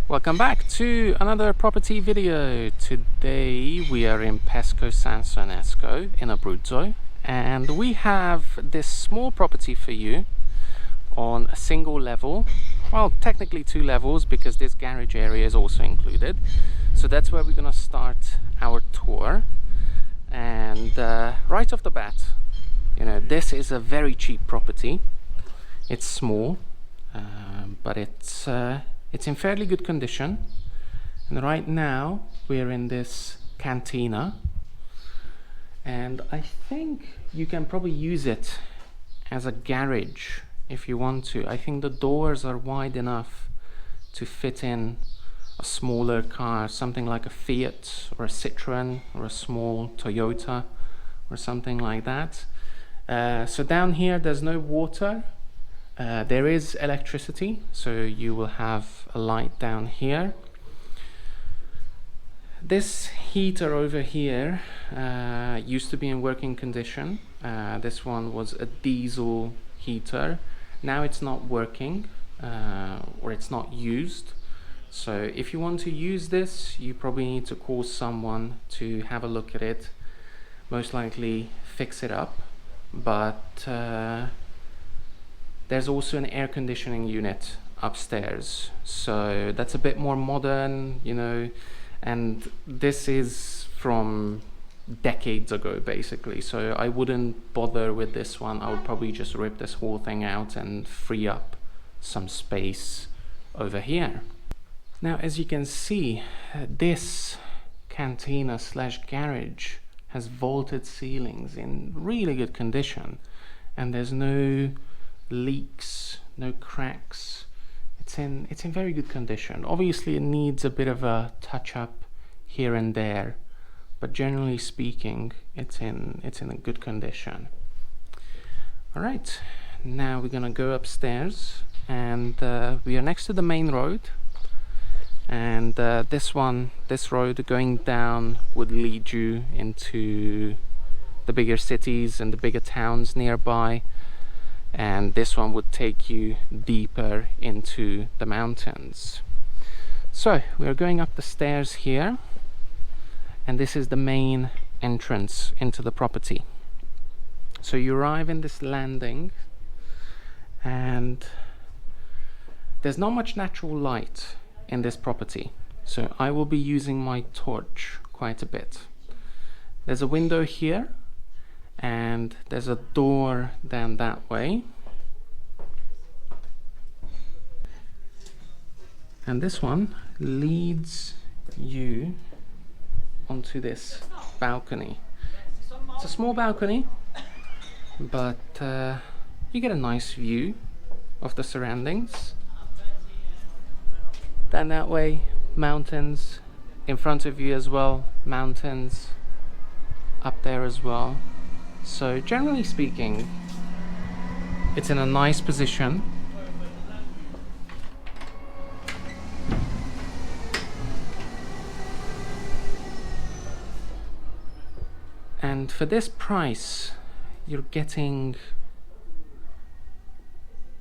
Welcome back to another property video. Today we are in Pescosansonesco in Abruzzo, and we have this small property for you on a single level. Well, technically two levels because this garage area is also included. So that's where we're gonna start our tour. And right off the bat, this is a very cheap property. It's small, but it's in fairly good condition. And right now we're in this cantina, and I think you can probably use it as a garage if you want to. I think the doors are wide enough to fit in a smaller car, something like a Fiat or a Citroen or a small Toyota or something like that. So down here there's no water. There is electricity, so you will have a light down here. This heater over here used to be in working condition. This one was a diesel heater. Now it's not working, or it's not used. So if you want to use this, you probably need to call someone to have a look at it, most likely fix it up. But there's also an air conditioning unit upstairs, so that's a bit more modern, and this is from decades ago basically, so I wouldn't bother with this one. I would probably just rip this whole thing out and free up some space over here. Now, as you can see, this cantina slash garage has vaulted ceilings in really good condition, and there's no leaks, no cracks. It's in very good condition. Obviously it needs a bit of a touch up here and there, but generally speaking it's in a good condition. All right, now we're gonna go upstairs, and we are next to the main road, and this road going down would lead you into the bigger cities and the bigger towns nearby, and this one would take you deeper into the mountains. So we're going up the stairs here, and this is the main entrance into the property. So you arrive in this landing, and there's not much natural light in this property, so I will be using my torch quite a bit. There's a window here, and there's a door down that way, and this one leads you onto this balcony. It's a small balcony, but you get a nice view of the surroundings. Down that way, mountains. In front of you as well, mountains. Up there as well. So generally speaking, it's in a nice position. And for this price, you're getting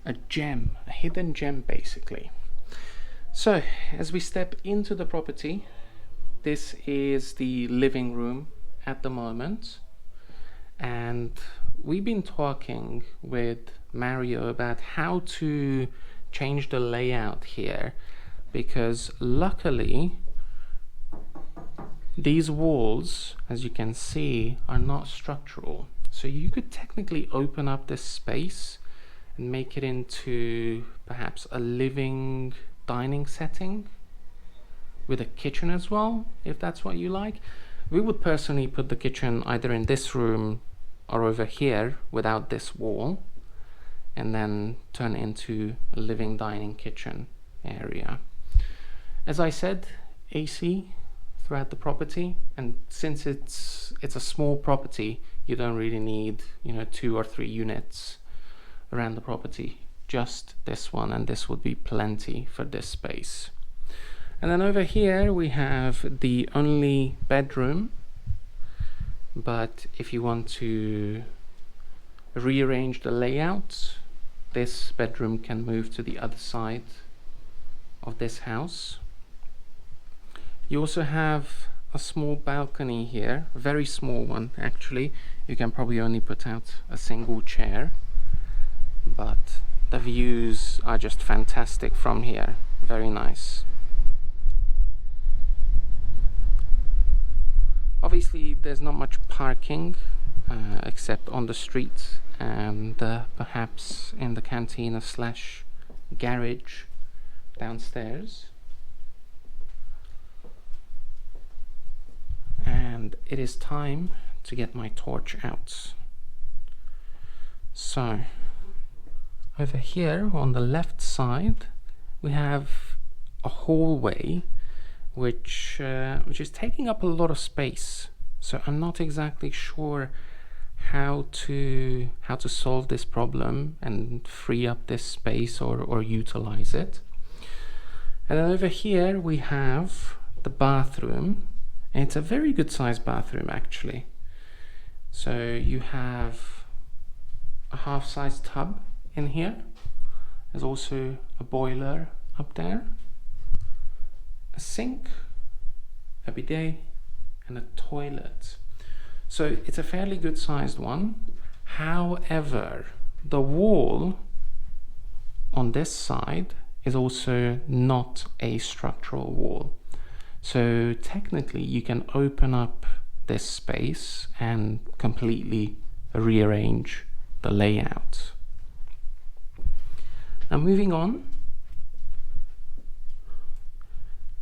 a gem, a hidden gem basically. So as we step into the property, this is the living room at the moment. And we've been talking with Mario about how to change the layout here, because luckily these walls, as you can see, are not structural. So you could technically open up this space and make it into perhaps a living dining setting with a kitchen as well, if that's what you like. We would personally put the kitchen either in this room or over here without this wall, and then turn into a living dining kitchen area. As I said, AC throughout the property, and since it's a small property, you don't really need 2 or 3 units around the property. Just this one, and this would be plenty for this space. And then over here we have the only bedroom, but if you want to rearrange the layout, this bedroom can move to the other side of this house. You also have a small balcony here, a very small one actually. You can probably only put out a single chair, but the views are just fantastic from here. Very nice. Obviously there's not much parking except on the street and perhaps in the cantina slash garage downstairs. And it is time to get my torch out. So over here on the left side we have a hallway which is taking up a lot of space. So I'm not exactly sure how to solve this problem and free up this space or utilize it. And then over here we have the bathroom, and it's a very good sized bathroom actually. So you have a half-size tub in here. There's also a boiler up there, a sink, a bidet, and a toilet. So it's a fairly good sized one. However, the wall on this side is also not a structural wall. So technically you can open up this space and completely rearrange the layout. Now moving on,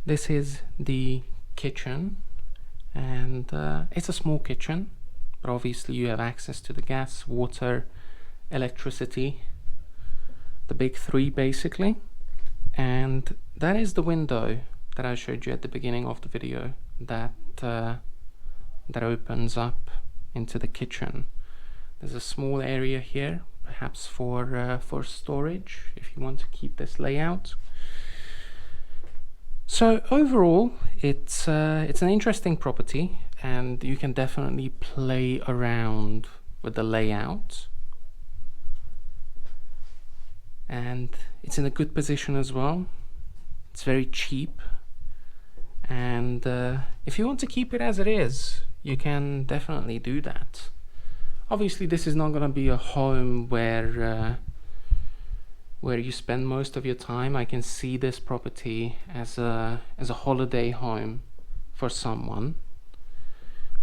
this is the kitchen, and it's a small kitchen, but obviously you have access to the gas, water, electricity, the big three basically. And that is the window that I showed you at the beginning of the video that that opens up into the kitchen. There's a small area here, perhaps for storage if you want to keep this layout. So overall, it's an interesting property, and you can definitely play around with the layout. And it's in a good position as well. It's very cheap, and if you want to keep it as it is, you can definitely do that. Obviously, this is not going to be a home where you spend most of your time. I can see this property as a holiday home for someone,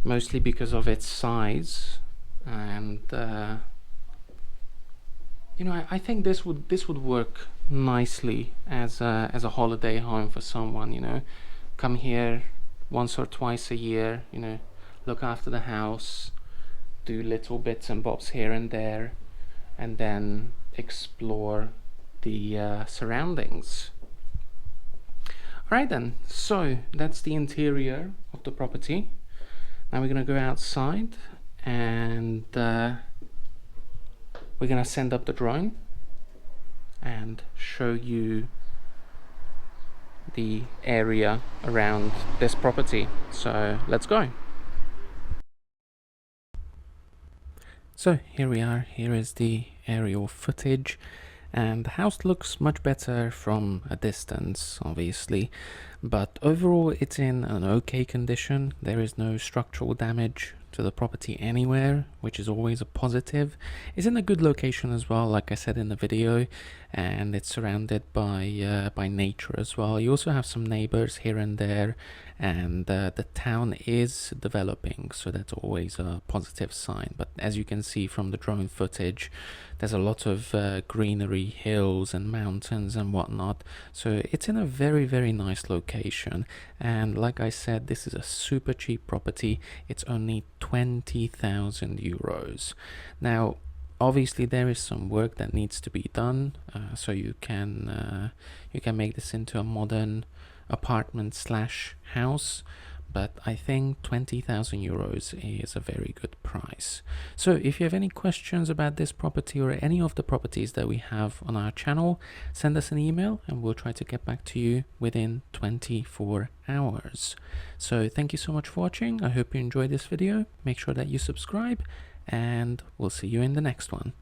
mostly because of its size, and you know, I think this would work nicely as a holiday home for someone. You know, come here once or twice a year. You know, look after the house, do little bits and bobs here and there, and then explore the surroundings. Alright then, so that's the interior of the property. Now we're gonna go outside and we're gonna send up the drone and show you the area around this property. So let's go. So here we are. Here is the aerial footage, and the house looks much better from a distance, obviously, but overall it's in an okay condition. There is no structural damage to the property anywhere, which is always a positive. It's in a good location as well, like I said in the video, and it's surrounded by nature as well. You also have some neighbors here and there, and the town is developing, so that's always a positive sign. But as you can see from the drone footage, there's a lot of greenery, hills and mountains and whatnot, so it's in a very nice location. And like I said, this is a super cheap property. It's only 20,000 euros. Now obviously there is some work that needs to be done, so you can make this into a modern apartment slash house, but I think 20,000 euros is a very good price. So if you have any questions about this property or any of the properties that we have on our channel, send us an email and we'll try to get back to you within 24 hours. So thank you so much for watching. I hope you enjoyed this video. Make sure that you subscribe, and we'll see you in the next one.